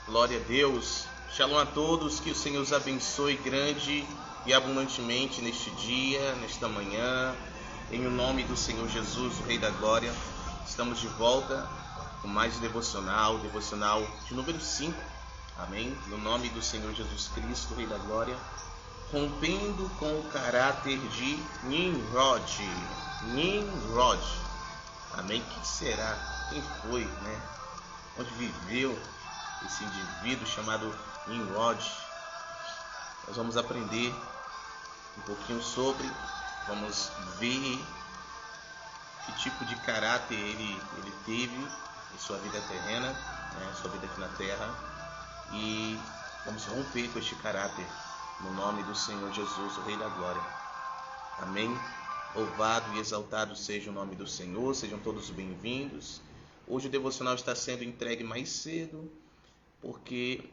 Glória a Deus. Shalom a todos, que o Senhor os abençoe grande e abundantemente neste dia, nesta manhã. Em o nome do Senhor Jesus, o Rei da Glória, estamos de volta com mais devocional de número 5. Amém? No nome do Senhor Jesus Cristo, o Rei da Glória, rompendo com o caráter de Nimrod. Amém? Quem será? Quem foi, né? Onde viveu esse indivíduo chamado Nimrod? Nós vamos aprender um pouquinho sobre, vamos ver que tipo de caráter ele teve em sua vida terrena, né? Sua vida aqui na terra, e vamos romper com este caráter no nome do Senhor Jesus, o Rei da Glória. Amém? Louvado e exaltado seja o nome do Senhor, sejam todos bem-vindos. Hoje o devocional está sendo entregue mais cedo, porque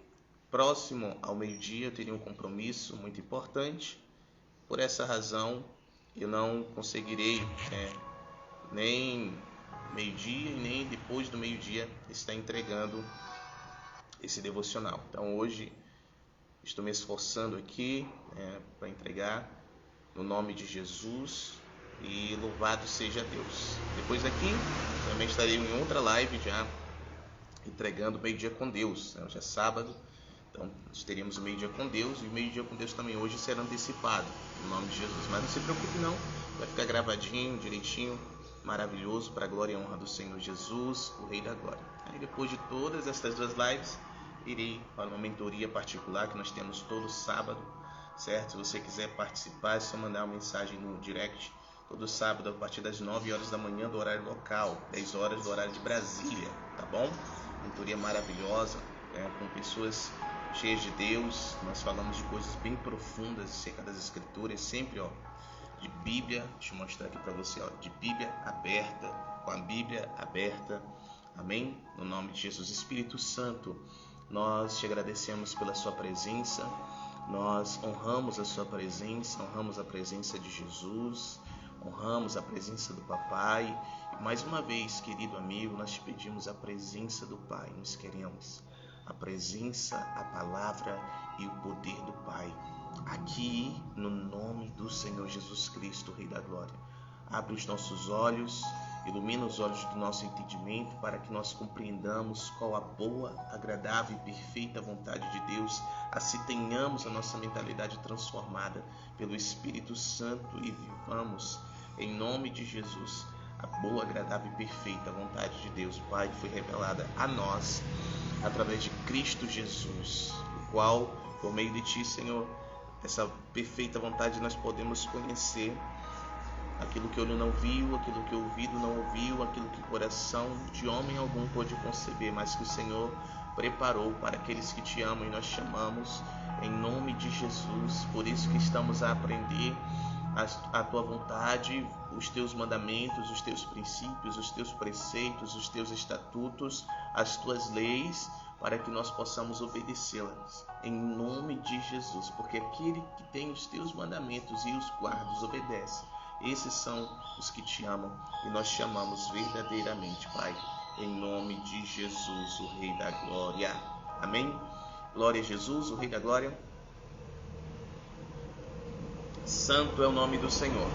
próximo ao meio-dia eu teria um compromisso muito importante. Por essa razão eu não conseguirei nem meio-dia e nem depois do meio-dia estar entregando esse devocional. Então hoje estou me esforçando aqui para entregar no nome de Jesus, e louvado seja Deus. Depois daqui também estarei em outra live já entregando meio-dia com Deus, né? Hoje é sábado, então nós teríamos o meio-dia com Deus, e o meio-dia com Deus também hoje será antecipado no nome de Jesus. Mas não se preocupe não, vai ficar gravadinho, direitinho, maravilhoso, para a glória e honra do Senhor Jesus, o Rei da Glória. Aí depois de todas estas duas lives, irei para uma mentoria particular que nós temos todo sábado, certo? Se você quiser participar, é só mandar uma mensagem no direct, todo sábado a partir das 9 horas da manhã do horário local, 10 horas do horário de Brasília, tá bom? Mentoria maravilhosa, com pessoas cheias de Deus. Nós falamos de coisas bem profundas acerca das Escrituras, sempre de Bíblia. Deixa eu mostrar aqui para você, de Bíblia aberta, com a Bíblia aberta. Amém? No nome de Jesus. Espírito Santo, nós te agradecemos pela sua presença, nós honramos a sua presença, honramos a presença de Jesus, honramos a presença do Papai. E mais uma vez, querido amigo, nós te pedimos a presença do Pai. Nós queremos a presença, a palavra e o poder do Pai aqui no nome do Senhor Jesus Cristo, Rei da Glória. Abre os nossos olhos, ilumina os olhos do nosso entendimento, para que nós compreendamos qual a boa, agradável e perfeita vontade de Deus. Assim tenhamos a nossa mentalidade transformada pelo Espírito Santo e vivamos em nome de Jesus a boa, agradável e perfeita vontade de Deus, Pai, que foi revelada a nós através de Cristo Jesus, o qual, por meio de Ti, Senhor, essa perfeita vontade nós podemos conhecer aquilo que olho não viu, aquilo que ouvido não ouviu, aquilo que coração de homem algum pôde conceber, mas que o Senhor preparou para aqueles que Te amam, e nós chamamos em nome de Jesus. Por isso que estamos a aprender a Tua vontade, os Teus mandamentos, os Teus princípios, os Teus preceitos, os Teus estatutos, as Tuas leis, para que nós possamos obedecê-las em nome de Jesus, porque aquele que tem os Teus mandamentos e os guarda, os obedece, esses são os que Te amam, e nós Te amamos verdadeiramente, Pai, em nome de Jesus, o Rei da Glória. Amém? Glória a Jesus, o Rei da Glória. Santo é o nome do Senhor.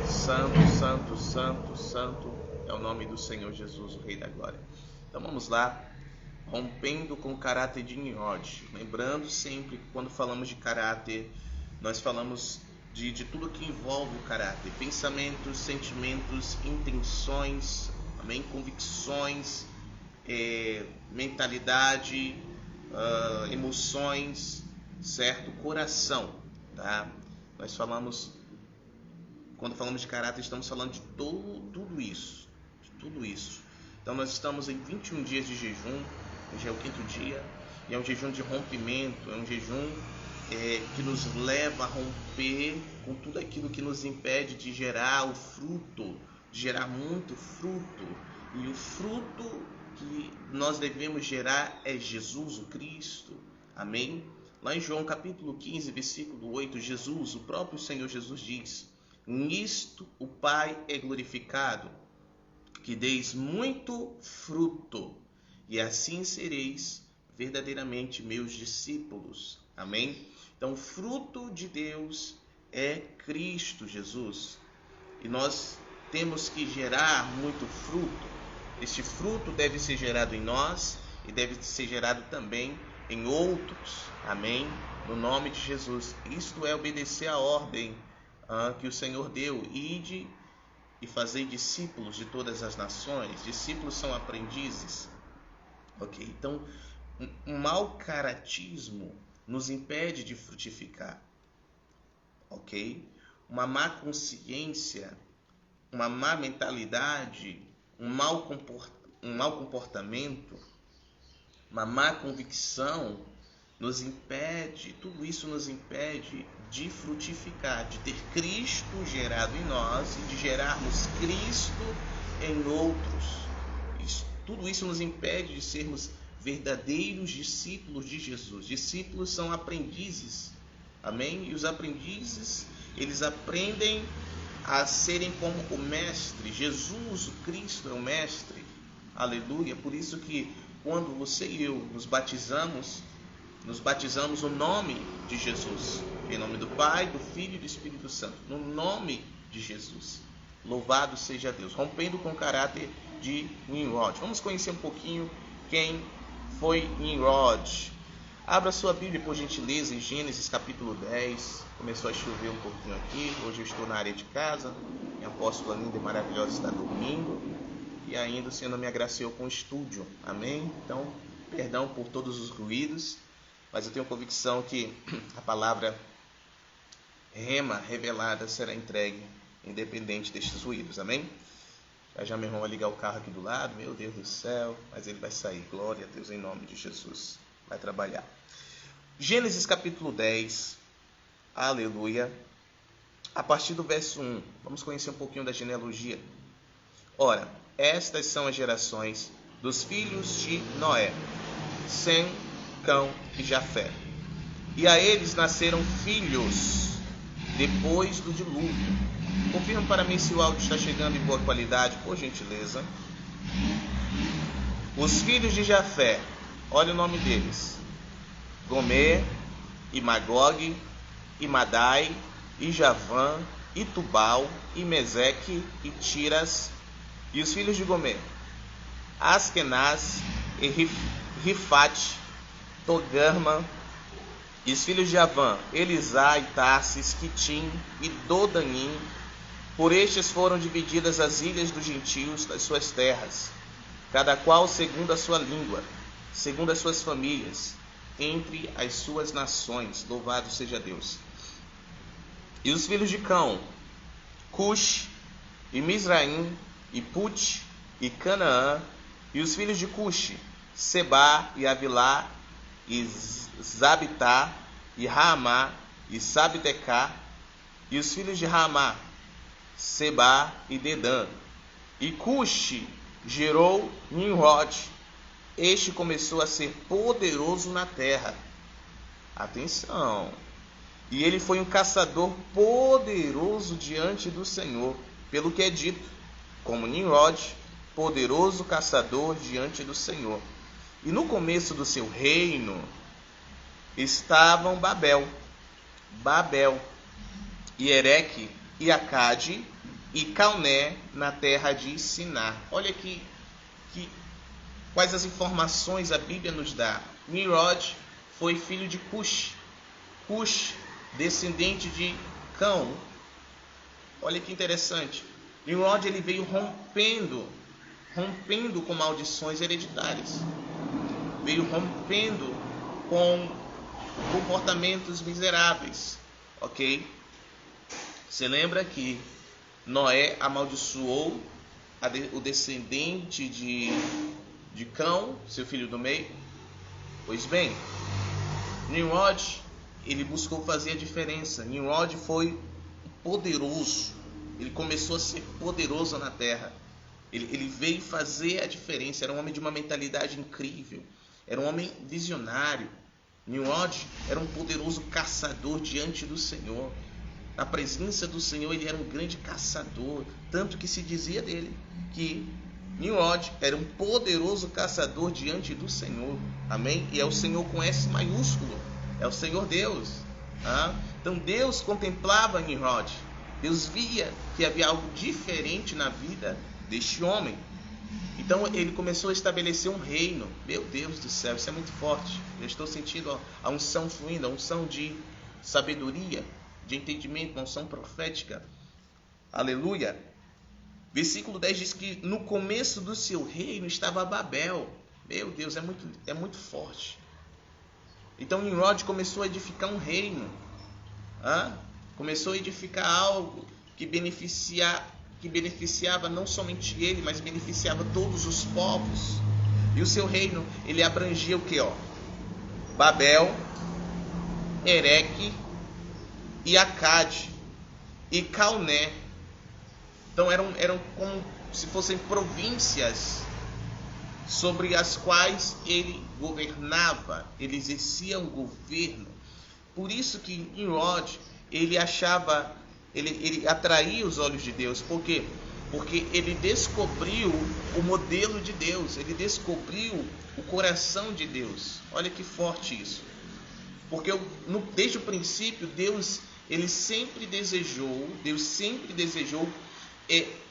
Santo, santo, santo, santo é o nome do Senhor Jesus, o Rei da Glória. Então vamos lá. Rompendo com o caráter de Nimrod. Lembrando sempre que quando falamos de caráter, nós falamos de tudo que envolve o caráter. Pensamentos, sentimentos, intenções, amém? Convicções, mentalidade, emoções, certo? Coração, tá? Nós falamos, quando falamos de caráter, estamos falando de tudo isso. Então nós estamos em 21 dias de jejum. Hoje é o 5º dia, e é um jejum de rompimento, é um jejum que nos leva a romper com tudo aquilo que nos impede de gerar o fruto, de gerar muito fruto. E o fruto que nós devemos gerar é Jesus, o Cristo. Amém? Lá em João capítulo 15, versículo 8, Jesus, o próprio Senhor Jesus diz: nisto o Pai é glorificado, que deis muito fruto, e assim sereis verdadeiramente meus discípulos. Amém? Então, o fruto de Deus é Cristo Jesus. E nós temos que gerar muito fruto. Este fruto deve ser gerado em nós e deve ser gerado também em outros. Amém? No nome de Jesus. Isto é obedecer à ordem que o Senhor deu. Ide e fazei discípulos de todas as nações. Discípulos são aprendizes. Ok? Então, um mau caratismo nos impede de frutificar. Ok? Uma má consciência, uma má mentalidade, um mau comportamento, uma má convicção nos impede, tudo isso nos impede de frutificar, de ter Cristo gerado em nós e de gerarmos Cristo em outros. Tudo isso nos impede de sermos verdadeiros discípulos de Jesus. Discípulos são aprendizes, amém? E os aprendizes, eles aprendem a serem como o mestre. Jesus, o Cristo, é o mestre, aleluia. Por isso que quando você e eu nos batizamos no nome de Jesus, em nome do Pai, do Filho e do Espírito Santo, no nome de Jesus. Louvado seja Deus, rompendo com o caráter de Nimrod. Vamos conhecer um pouquinho quem foi Nimrod. Abra sua Bíblia, por gentileza, em Gênesis capítulo 10. Começou a chover um pouquinho aqui. Hoje eu estou na área de casa. Minha apóstola linda e maravilhosa está dormindo. E ainda o Senhor não me agraciou com o estúdio. Amém? Então, perdão por todos os ruídos. Mas eu tenho convicção que a palavra rema revelada será entregue independente destes ruídos. Amém? Já meu irmão vai ligar o carro aqui do lado. Meu Deus do céu. Mas ele vai sair. Glória a Deus em nome de Jesus. Vai trabalhar. Gênesis capítulo 10. Aleluia. A partir do verso 1. Vamos conhecer um pouquinho da genealogia. Ora, estas são as gerações dos filhos de Noé, Sem, Cão e Jafé. E a eles nasceram filhos depois do dilúvio. Confirma para mim se o áudio está chegando em boa qualidade, por gentileza. Os filhos de Jafé, olha o nome deles: Gomer, e Magog, e Madai, e Javã, e Tubal, e Meseque, e Tiras. E os filhos de Gomer: Askenaz, e Rifate, Togarma. E os filhos de Javã: Elisá, e Tarsis, Quitim, e Dodanim. Por estes foram divididas as ilhas dos gentios das suas terras, cada qual segundo a sua língua, segundo as suas famílias, entre as suas nações. Louvado seja Deus. E os filhos de Cão: Cush, e Mizraim, e Put, e Canaã. E os filhos de Cush: Seba, e Avilá, e Zabitá, e Raamá, e Sabtecá. E os filhos de Raamá: Seba e Dedã. E Cush gerou Nimrod. Este começou a ser poderoso na terra. Atenção! E ele foi um caçador poderoso diante do Senhor, pelo que é dito, como Nimrod, poderoso caçador diante do Senhor. E no começo do seu reino estavam Babel, e Ereque, e Acade, e Calné, na terra de Siná. Olha aqui quais as informações a Bíblia nos dá. Nimrod foi filho de Cush, descendente de Cão. Olha que interessante. Nimrod, ele veio rompendo com maldições hereditárias. Veio rompendo com comportamentos miseráveis. Ok? Você lembra que Noé amaldiçoou o descendente de Cão, seu filho do meio? Pois bem, Nimrod, ele buscou fazer a diferença. Nimrod foi poderoso. Ele começou a ser poderoso na terra. Ele veio fazer a diferença. Era um homem de uma mentalidade incrível. Era um homem visionário. Nimrod era um poderoso caçador diante do Senhor. Na presença do Senhor, ele era um grande caçador. Tanto que se dizia dele que Nimrod era um poderoso caçador diante do Senhor. Amém? E é o Senhor com S maiúsculo. É o Senhor Deus. Então Deus contemplava Nimrod. Deus via que havia algo diferente na vida deste homem. Então ele começou a estabelecer um reino. Meu Deus do céu, isso é muito forte. Eu estou sentindo a unção fluindo, a unção de sabedoria, de entendimento, a unção profética. Aleluia. Versículo 10 diz que no começo do seu reino estava Babel. Meu Deus, é muito forte. Então Nimrod começou a edificar um reino. Começou a edificar algo que beneficiava não somente ele, mas beneficiava todos os povos. E o seu reino, ele abrangia o que? Babel, Ereque e Acade e Calné. Então eram como se fossem províncias sobre as quais ele governava, ele exercia um governo. Por isso que Nimrod, ele atraía os olhos de Deus. Por quê? Porque ele descobriu o modelo de Deus, ele descobriu o coração de Deus. Olha que forte isso. Porque desde o princípio, Deus sempre desejou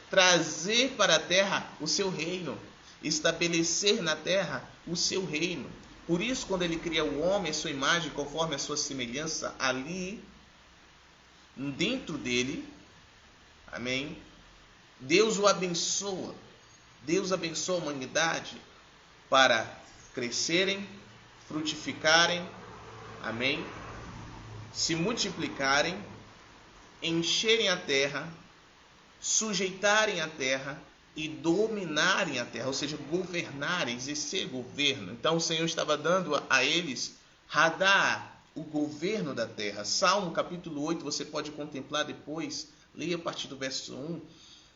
trazer para a terra o seu reino, estabelecer na terra o seu reino. Por isso, quando ele cria o homem, a sua imagem, conforme a sua semelhança, ali, dentro dele, amém? Deus o abençoa. Deus abençoa a humanidade para crescerem, frutificarem, amém? Se multiplicarem, encherem a terra, sujeitarem a terra e dominarem a terra, ou seja, governarem, exercer governo. Então o Senhor estava dando a eles o governo da terra. Salmo capítulo 8, você pode contemplar depois, leia a partir do verso 1.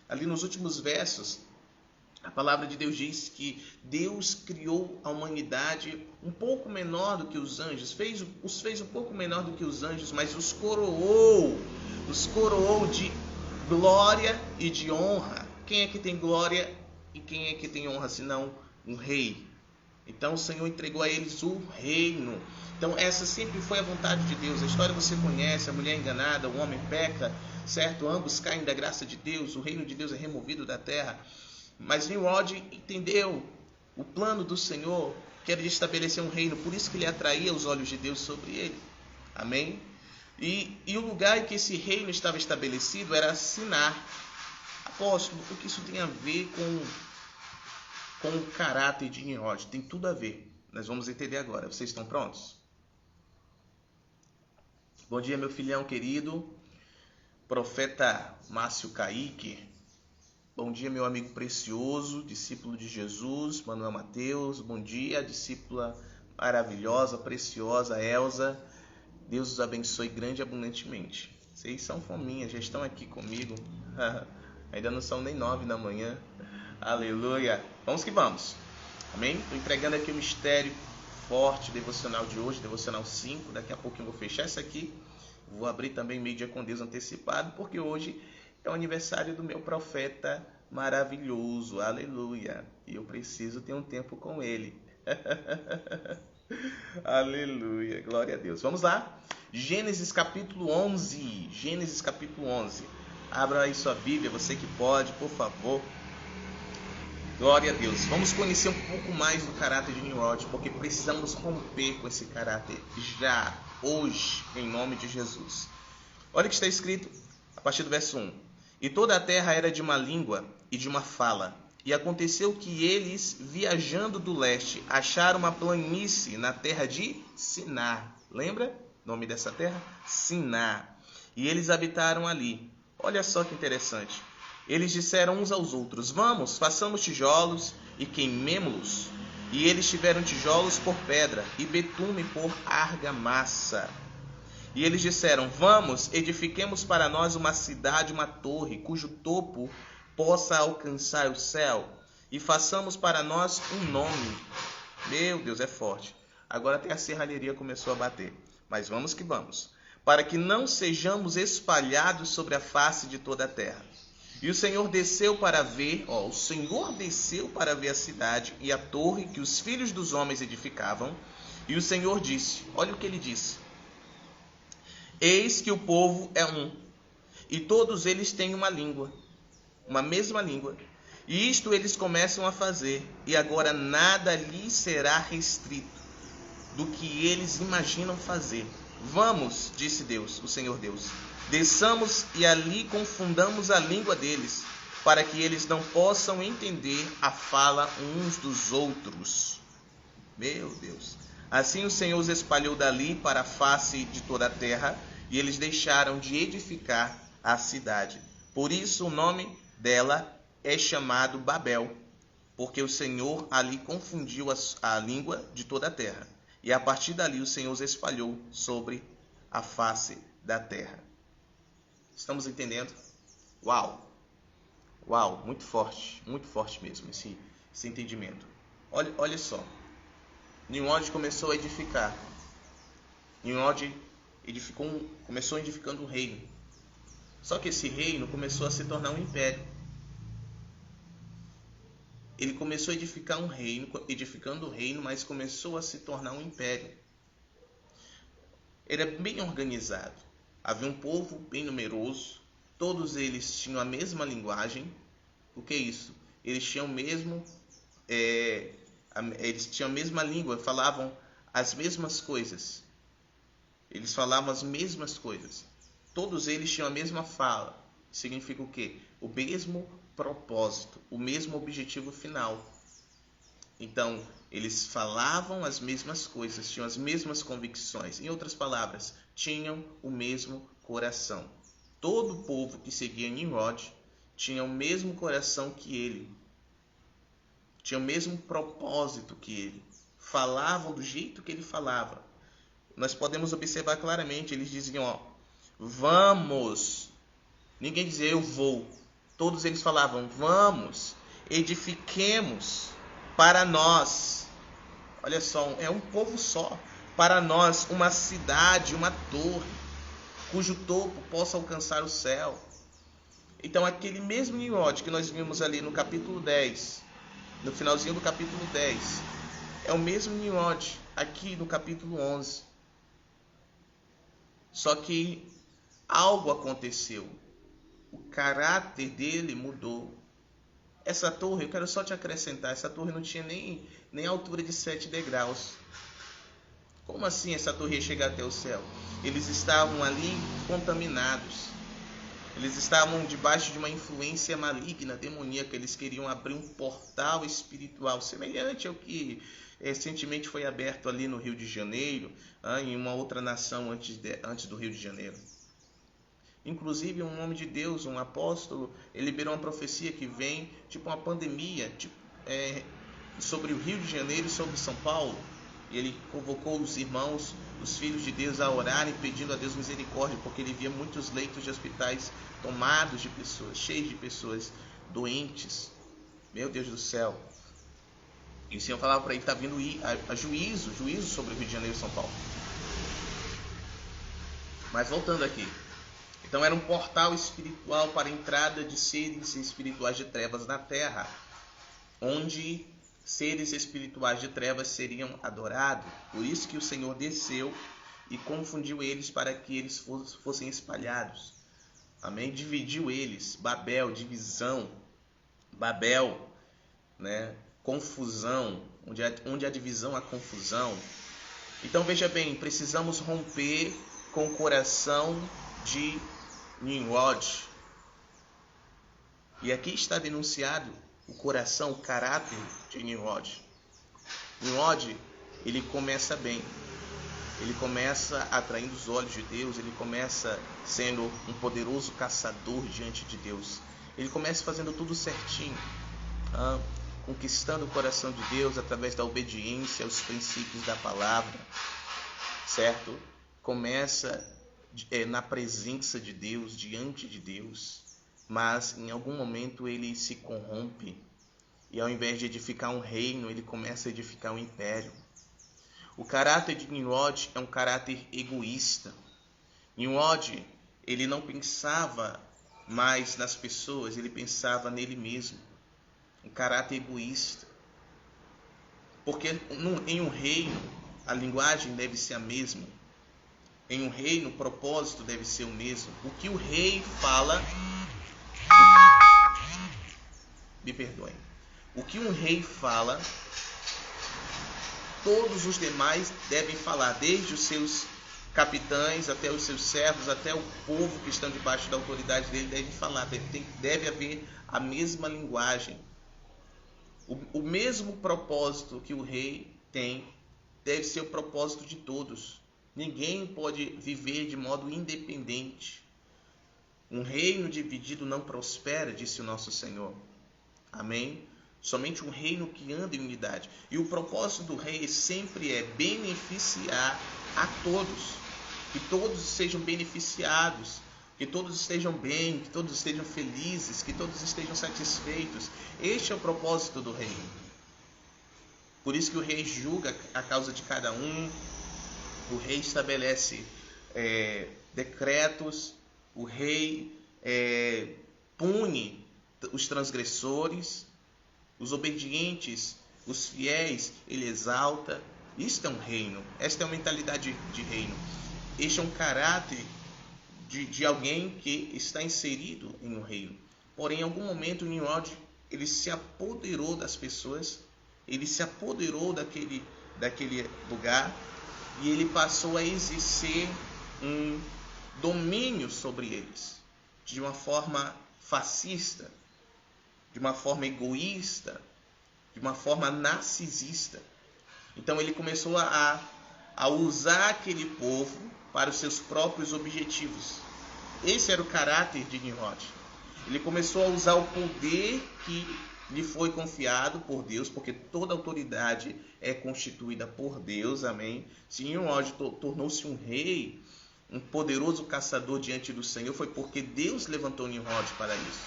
Ali nos últimos versos, a palavra de Deus diz que Deus criou a humanidade um pouco menor do que os anjos, os fez um pouco menor do que os anjos, mas os coroou de glória e de honra. Quem é que tem glória e quem é que tem honra, senão um rei? Então o Senhor entregou a eles o reino. Então essa sempre foi a vontade de Deus. A história você conhece, a mulher enganada, o homem peca, certo? Ambos caem da graça de Deus, o reino de Deus é removido da terra. Mas Nimrod entendeu o plano do Senhor, que era de estabelecer um reino, por isso que ele atraía os olhos de Deus sobre ele. Amém? E o lugar em que esse reino estava estabelecido era Sinar. Apóstolo, o que isso tem a ver com o caráter de Nimrod? Tem tudo a ver. Nós vamos entender agora. Vocês estão prontos? Bom dia, meu filhão querido, profeta Márcio Kaique. Bom dia, meu amigo precioso, discípulo de Jesus, Manuel Mateus. Bom dia, discípula maravilhosa, preciosa, Elza. Deus os abençoe grande e abundantemente. Vocês são fominhas, já estão aqui comigo. Ainda não são nem 9 da manhã. Aleluia. Vamos que vamos. Amém? Estou entregando aqui o mistério forte devocional de hoje, devocional 5. Daqui a pouco eu vou fechar essa aqui. Vou abrir também meio dia com Deus antecipado, porque hoje é o aniversário do meu profeta maravilhoso. Aleluia. E eu preciso ter um tempo com ele. Aleluia. Glória a Deus. Vamos lá. Gênesis capítulo 11. Gênesis capítulo 11. Abra aí sua Bíblia, você que pode, por favor. Glória a Deus. Vamos conhecer um pouco mais do caráter de Nimrod, porque precisamos romper com esse caráter já, hoje, em nome de Jesus. Olha o que está escrito a partir do verso 1. E toda a terra era de uma língua e de uma fala. E aconteceu que eles, viajando do leste, acharam uma planície na terra de Sinar. Lembra o nome dessa terra? Sinar. E eles habitaram ali. Olha só que interessante. Eles disseram uns aos outros: vamos, façamos tijolos e queimemo-los. E eles tiveram tijolos por pedra e betume por argamassa. E eles disseram: vamos, edifiquemos para nós uma cidade, uma torre, cujo topo possa alcançar o céu, e façamos para nós um nome. Meu Deus, é forte. Agora até a serralheria começou a bater. Mas vamos que vamos. Para que não sejamos espalhados sobre a face de toda a terra. E o Senhor desceu para ver, o Senhor desceu para ver a cidade e a torre que os filhos dos homens edificavam. E o Senhor disse, olha o que ele disse: eis que o povo é um, e todos eles têm uma língua, uma mesma língua. E isto eles começam a fazer, e agora nada lhes será restrito do que eles imaginam fazer. Vamos, disse Deus, o Senhor Deus, desçamos e ali confundamos a língua deles, para que eles não possam entender a fala uns dos outros. Meu Deus. Assim o Senhor os espalhou dali para a face de toda a terra, e eles deixaram de edificar a cidade. Por isso o nome dela é chamado Babel, porque o Senhor ali confundiu a língua de toda a terra. E a partir dali o Senhor os espalhou sobre a face da terra. Estamos entendendo? Uau! Uau, muito forte mesmo esse entendimento. Olha só. Nimrod começou a edificar. Nimrod começou edificando um reino. Só que esse reino começou a se tornar um império. Ele começou a edificar um reino, edificando o reino, mas começou a se tornar um império. Era bem organizado. Havia um povo bem numeroso. Todos eles tinham a mesma linguagem. O que é isso? Eles tinham eles tinham a mesma língua, falavam as mesmas coisas. Eles falavam as mesmas coisas. Todos eles tinham a mesma fala. Significa o quê? O mesmo propósito, o mesmo objetivo final. Então, eles falavam as mesmas coisas, tinham as mesmas convicções. Em outras palavras, tinham o mesmo coração. Todo o povo que seguia Nimrod tinha o mesmo coração que ele. Tinha o mesmo propósito que ele. Falavam do jeito que ele falava. Nós podemos observar claramente, eles diziam, vamos. Ninguém dizia eu vou. Todos eles falavam, vamos, edifiquemos para nós. Olha só, é um povo só. Para nós, uma cidade, uma torre, cujo topo possa alcançar o céu. Então, aquele mesmo Nimrod que nós vimos ali no capítulo 10, no finalzinho do capítulo 10, é o mesmo Nimrod aqui no capítulo 11. Só que algo aconteceu. O caráter dele mudou. Essa torre, eu quero só te acrescentar, essa torre não tinha nem altura de 7 degraus. Como assim essa torre ia chegar até o céu? Eles estavam ali contaminados. Eles estavam debaixo de uma influência maligna, demoníaca. Eles queriam abrir um portal espiritual, semelhante ao que recentemente foi aberto ali no Rio de Janeiro, em uma outra nação antes do Rio de Janeiro. Inclusive, um homem de Deus, um apóstolo, ele liberou uma profecia que vem, tipo uma pandemia, sobre o Rio de Janeiro e sobre São Paulo. E ele convocou os irmãos, os filhos de Deus, a orarem, pedindo a Deus misericórdia, porque ele via muitos leitos de hospitais tomados de pessoas, cheios de pessoas doentes. Meu Deus do céu. E o Senhor falava para ele, está vindo a juízo sobre o Rio de Janeiro e São Paulo. Mas voltando aqui. Então era um portal espiritual para a entrada de seres espirituais de trevas na terra, onde seres espirituais de trevas seriam adorados. Por isso que o Senhor desceu e confundiu eles para que eles fossem espalhados. Amém? Dividiu eles. Babel, divisão. Babel, né? Confusão. Onde há divisão, há confusão. Então veja bem, precisamos romper com o coração de Nimrod. E aqui está denunciado o coração, o caráter de Nimrod. Nimrod, ele começa bem. Ele começa atraindo os olhos de Deus. Ele começa sendo um poderoso caçador diante de Deus. Ele começa fazendo tudo certinho, conquistando o coração de Deus através da obediência aos princípios da palavra, certo? Começa na presença de Deus, diante de Deus, mas em algum momento ele se corrompe e ao invés de edificar um reino, ele começa a edificar um império. O caráter de Nimrod é um caráter egoísta. Nimrod, ele não pensava mais nas pessoas, ele pensava nele mesmo. Um caráter egoísta. Porque em um reino, a linguagem deve ser a mesma. Em um reino, o propósito deve ser o mesmo. O que o rei fala... Me perdoem. O que um rei fala, todos os demais devem falar, desde os seus capitães, até os seus servos, até o povo que estão debaixo da autoridade dele, deve falar. Deve haver a mesma linguagem. O mesmo propósito que o rei tem, deve ser o propósito de todos. Ninguém pode viver de modo independente. Um reino dividido não prospera, disse o nosso Senhor. Amém? Somente um reino que anda em unidade. E o propósito do rei sempre é beneficiar a todos. Que todos sejam beneficiados. Que todos estejam bem, que todos estejam felizes, que todos estejam satisfeitos. Este é o propósito do rei. Por isso que o rei julga a causa de cada um. O rei estabelece decretos. O rei pune os transgressores. Os obedientes, os fiéis, ele exalta. Isto é um reino. Esta é uma mentalidade de reino. Este é um caráter de alguém que está inserido em um reino. Porém, em algum momento, Nimrod, ele se apoderou das pessoas, ele se apoderou daquele lugar e ele passou a exercer um domínio sobre eles, de uma forma fascista, de uma forma egoísta, de uma forma narcisista. Então ele começou a usar aquele povo para os seus próprios objetivos. Esse era o caráter de Nimrod. Ele começou a usar o poder que lhe foi confiado por Deus, porque toda autoridade é constituída por Deus, amém? Se Nimrod tornou-se um rei, um poderoso caçador diante do Senhor, foi porque Deus levantou Nimrod para isso.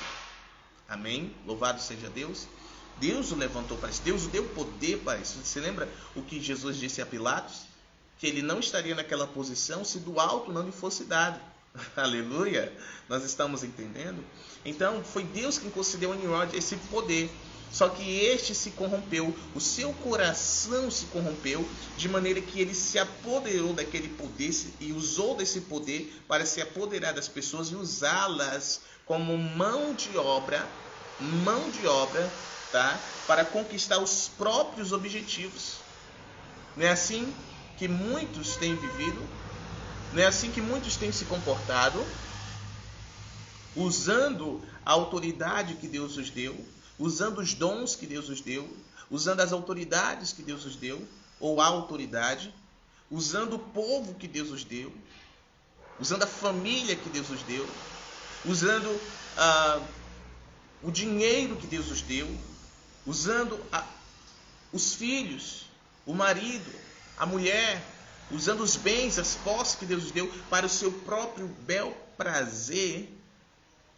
Amém? Louvado seja Deus. Deus o levantou para isso. Deus o deu poder para isso. Você lembra o que Jesus disse a Pilatos? Que ele não estaria naquela posição se do alto não lhe fosse dado. Aleluia! Nós estamos entendendo? Então, foi Deus quem concedeu a Nimrod esse poder. Só que este se corrompeu. O seu coração se corrompeu, de maneira que ele se apoderou daquele poder e usou desse poder para se apoderar das pessoas e usá-las como mão de obra, tá? Para conquistar os próprios objetivos. Não é assim que muitos têm vivido? Não é assim que muitos têm se comportado? Usando a autoridade que Deus os deu, usando os dons que Deus os deu, usando as autoridades que Deus os deu, ou a autoridade, usando o povo que Deus os deu, usando a família que Deus os deu, usando o dinheiro que Deus os deu, usando os filhos, o marido, a mulher, usando os bens, as posses que Deus os deu para o seu próprio bel prazer,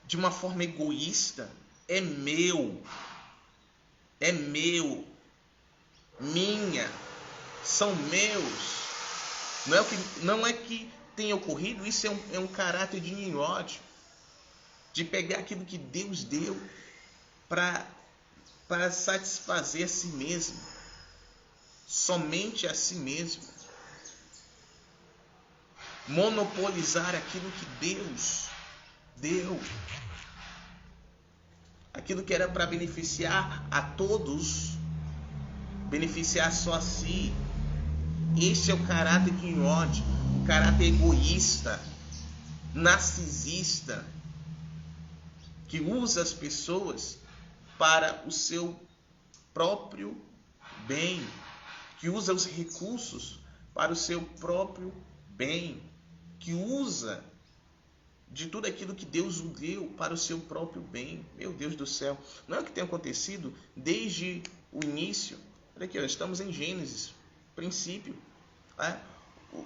de uma forma egoísta. É meu, minha, são meus. Não é que tenha ocorrido, isso é um caráter de Nimrod, de pegar aquilo que Deus deu para satisfazer a si mesmo, somente a si mesmo, monopolizar aquilo que Deus deu, aquilo que era para beneficiar a todos, beneficiar só a si. Este é o caráter de Nimrod, o caráter egoísta, narcisista, que usa as pessoas para o seu próprio bem, que usa os recursos para o seu próprio bem, que usa de tudo aquilo que Deus o deu para o seu próprio bem. Meu Deus do céu, não é o que tem acontecido desde o início? Olha aqui, estamos em Gênesis, princípio.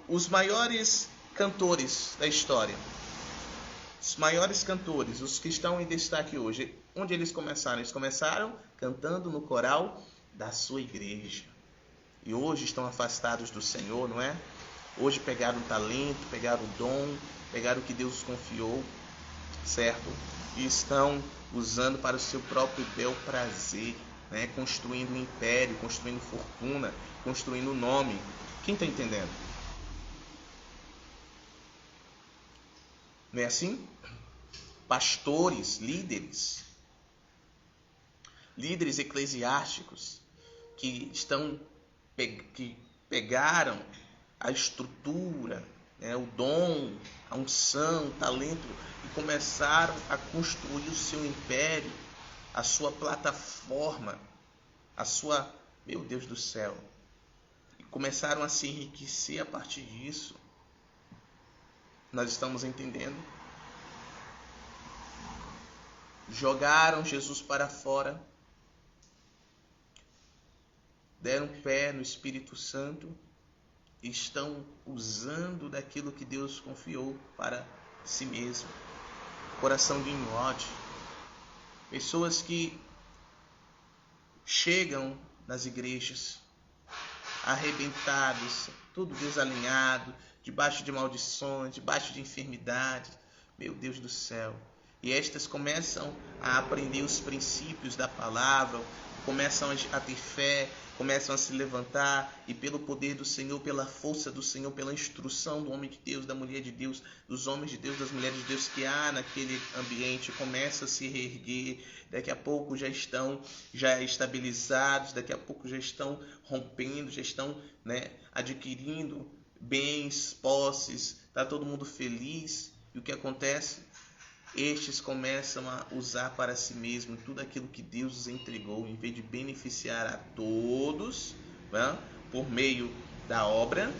Os maiores cantores da história, os maiores cantores, os que estão em destaque hoje, onde eles começaram? Eles começaram cantando no coral da sua igreja. E hoje estão afastados do Senhor, não é? Hoje pegaram o talento, pegaram o dom, pegaram o que Deus confiou certo? E estão usando para o seu próprio bel prazer, né? Construindo um império, construindo fortuna, construindo nome. Quem está entendendo? Não é assim? Pastores, líderes eclesiásticos que pegaram a estrutura, né, o dom, a unção, o talento e começaram a construir o seu império, a sua plataforma, meu Deus do céu, e começaram a se enriquecer a partir disso. Nós estamos entendendo? Jogaram Jesus para fora, deram pé no Espírito Santo e estão usando daquilo que Deus confiou para si mesmo. Coração de Nimrod. Pessoas que chegam nas igrejas arrebentados, tudo desalinhado, debaixo de maldições, debaixo de enfermidades. Meu Deus do céu. E estas começam a aprender os princípios da palavra, começam a ter fé, começam a se levantar e pelo poder do Senhor, pela força do Senhor, pela instrução do homem de Deus, da mulher de Deus, dos homens de Deus, das mulheres de Deus que há naquele ambiente, começa a se reerguer. Daqui a pouco já estão estabilizados, daqui a pouco já estão rompendo, já estão, né, adquirindo bens, posses, está todo mundo feliz. E o que acontece? Estes começam a usar para si mesmo tudo aquilo que Deus os entregou, em vez de beneficiar a todos, né, por meio da obra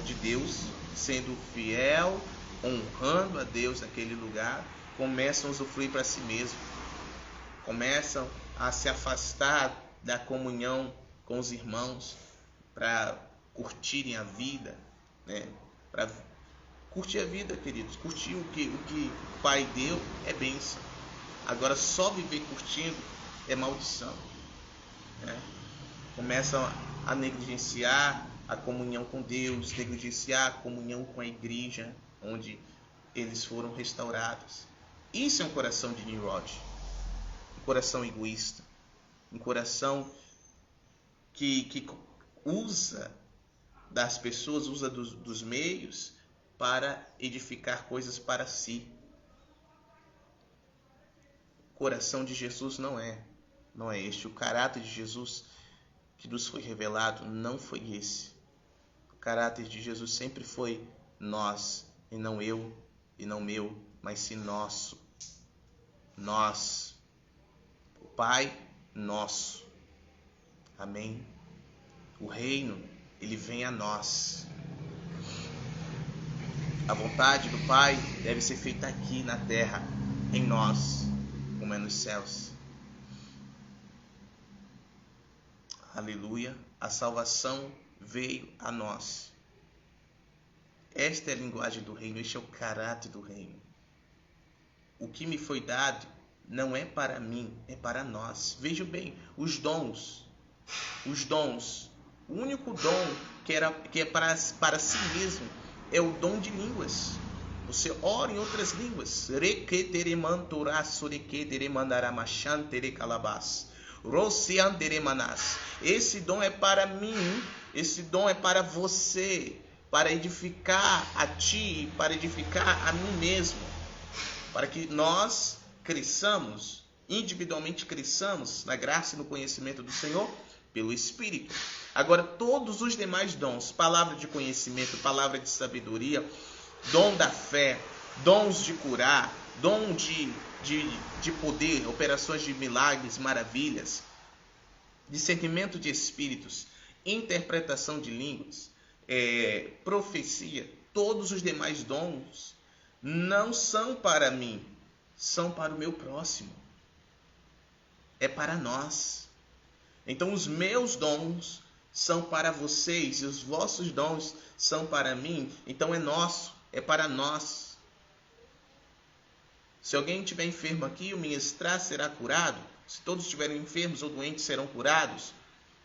de Deus, sendo fiel, honrando a Deus naquele lugar, começam a usufruir para si mesmo, começam a se afastar da comunhão com os irmãos para curtirem a vida, né, para curtir a vida, queridos. Curtir o que o Pai deu é bênção. Agora, só viver curtindo é maldição, né? Começam a negligenciar a comunhão com Deus, negligenciar a comunhão com a igreja, onde eles foram restaurados. Isso é um coração de Nimrod. Um coração egoísta. Um coração que usa das pessoas, usa dos meios para edificar coisas para si. O coração de Jesus não é este. O caráter de Jesus que nos foi revelado não foi esse. O caráter de Jesus sempre foi nós, e não eu, e não meu, mas sim nosso. Nós. O Pai nosso. Amém? O reino, ele vem a nós. A vontade do Pai deve ser feita aqui na terra, em nós, como é nos céus. Aleluia. A salvação veio a nós. Esta é a linguagem do reino, este é o caráter do reino. O que me foi dado não é para mim, é para nós. Vejam bem, os dons, o único dom que é para si mesmo é o dom de línguas. Você ora em outras línguas. Esse dom é para mim, esse dom é para você, para edificar a ti, para edificar a mim mesmo, para que nós cresçamos, individualmente cresçamos na graça e no conhecimento do Senhor pelo Espírito. Agora, todos os demais dons, palavra de conhecimento, palavra de sabedoria, dom da fé, dons de curar, dom de poder, operações de milagres, maravilhas, discernimento de espíritos, interpretação de línguas, profecia, todos os demais dons não são para mim, são para o meu próximo. É para nós. Então os meus dons são para vocês e os vossos dons são para mim. Então é nosso, é para nós. Se alguém estiver enfermo aqui, o ministrar será curado. Se todos estiverem enfermos ou doentes, serão curados.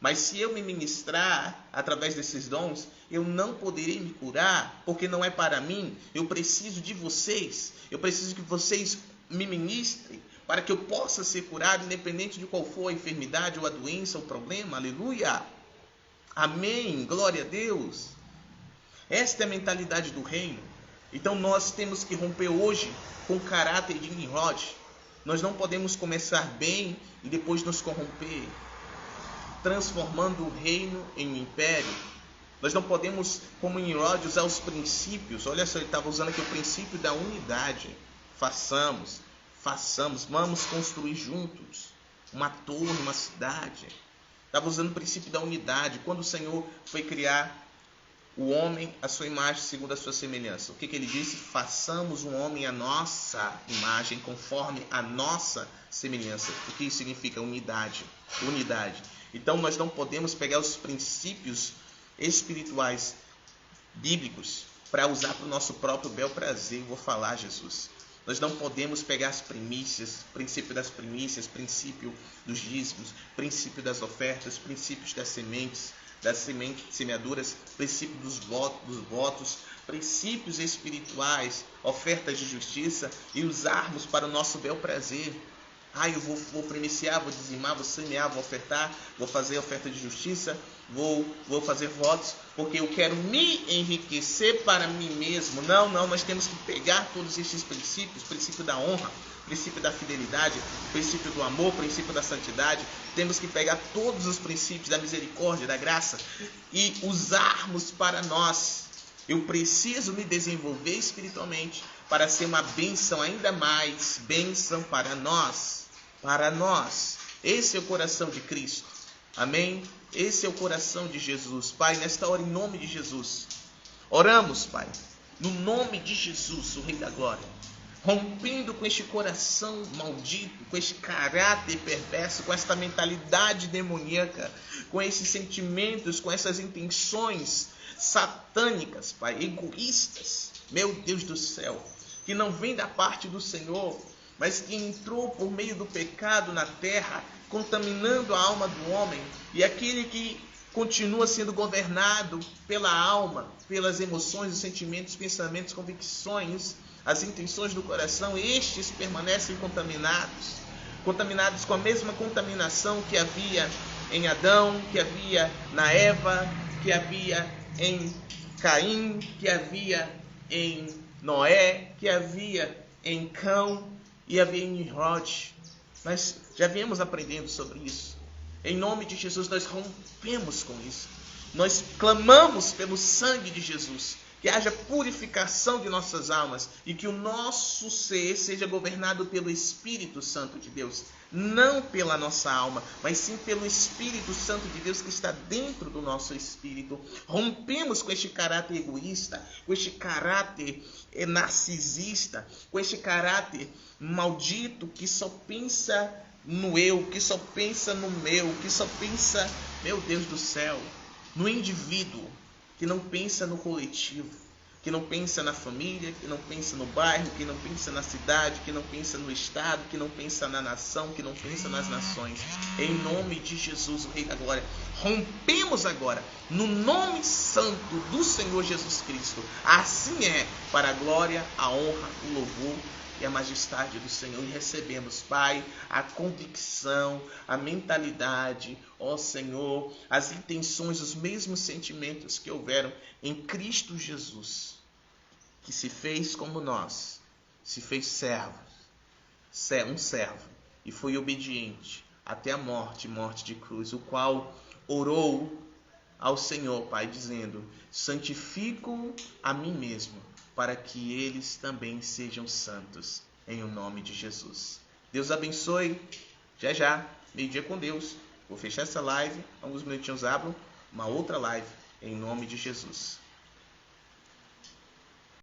Mas se eu me ministrar através desses dons, eu não poderei me curar, porque não é para mim. Eu preciso de vocês. Eu preciso que vocês me ministrem para que eu possa ser curado, independente de qual for a enfermidade ou a doença ou o problema. Aleluia! Amém! Glória a Deus! Esta é a mentalidade do reino. Então nós temos que romper hoje com o caráter de Nimrod. Nós não podemos começar bem e depois nos corromper, transformando o reino em um império. Nós não podemos, como Nimrod, usar os princípios. Olha só, ele estava usando aqui o princípio da unidade. Façamos, vamos construir juntos uma torre, uma cidade. Estava usando o princípio da unidade. Quando o Senhor foi criar o homem, a sua imagem, segundo a sua semelhança, o que ele disse? Façamos um homem à nossa imagem, conforme a nossa semelhança. O que isso significa? Unidade. Então nós não podemos pegar os princípios espirituais bíblicos para usar para o nosso próprio bel prazer. Eu vou falar, Jesus. Nós não podemos pegar as primícias, princípio das primícias, princípio dos dízimos, princípio das ofertas, princípios das sementes semeaduras, princípio dos votos, princípios espirituais, ofertas de justiça, e usarmos para o nosso bel prazer. Eu vou primiciar, vou dizimar, vou semear, vou ofertar, vou fazer oferta de justiça, vou fazer votos, porque eu quero me enriquecer para mim mesmo. Não, nós temos que pegar todos esses princípios, princípio da honra, princípio da fidelidade, princípio do amor, princípio da santidade. Temos que pegar todos os princípios da misericórdia, da graça e usarmos para nós. Eu preciso me desenvolver espiritualmente para ser uma bênção, ainda mais bênção para nós. Esse é o coração de Cristo. Amém? Esse é o coração de Jesus. Pai, nesta hora, em nome de Jesus, oramos, Pai, no nome de Jesus, o Rei da Glória, rompendo com este coração maldito, com este caráter perverso, com esta mentalidade demoníaca, com esses sentimentos, com essas intenções satânicas, Pai, egoístas, meu Deus do céu, que não vem da parte do Senhor, mas que entrou por meio do pecado na terra, contaminando a alma do homem, e aquele que continua sendo governado pela alma, pelas emoções, os sentimentos, pensamentos, convicções, as intenções do coração, estes permanecem contaminados com a mesma contaminação que havia em Adão, que havia na Eva, que havia em Caim, que havia em Noé, que havia em Cão e havia em Nimrod. Nós já viemos aprendendo sobre isso. Em nome de Jesus, nós rompemos com isso. Nós clamamos pelo sangue de Jesus, que haja purificação de nossas almas e que o nosso ser seja governado pelo Espírito Santo de Deus. Não pela nossa alma, mas sim pelo Espírito Santo de Deus que está dentro do nosso espírito. Rompemos com este caráter egoísta, com este caráter narcisista, com este caráter maldito que só pensa no eu, que só pensa no meu, que só pensa, meu Deus do céu, no indivíduo, que não pensa no coletivo, que não pensa na família, que não pensa no bairro, que não pensa na cidade, que não pensa no estado, que não pensa na nação, que não pensa nas nações. Em nome de Jesus, o Rei da Glória, rompemos agora, no nome santo do Senhor Jesus Cristo. Assim é, para a glória, a honra, o louvor e a majestade do Senhor. E recebemos, Pai, a convicção, a mentalidade, ó Senhor, as intenções, os mesmos sentimentos que houveram em Cristo Jesus, que se fez como nós, se fez um servo, e foi obediente até a morte de cruz, o qual orou ao Senhor, Pai, dizendo: santifico a mim mesmo, para que eles também sejam santos, em o nome de Jesus. Deus abençoe. Já, meio-dia com Deus. Vou fechar essa live, alguns minutinhos abro uma outra live, em nome de Jesus.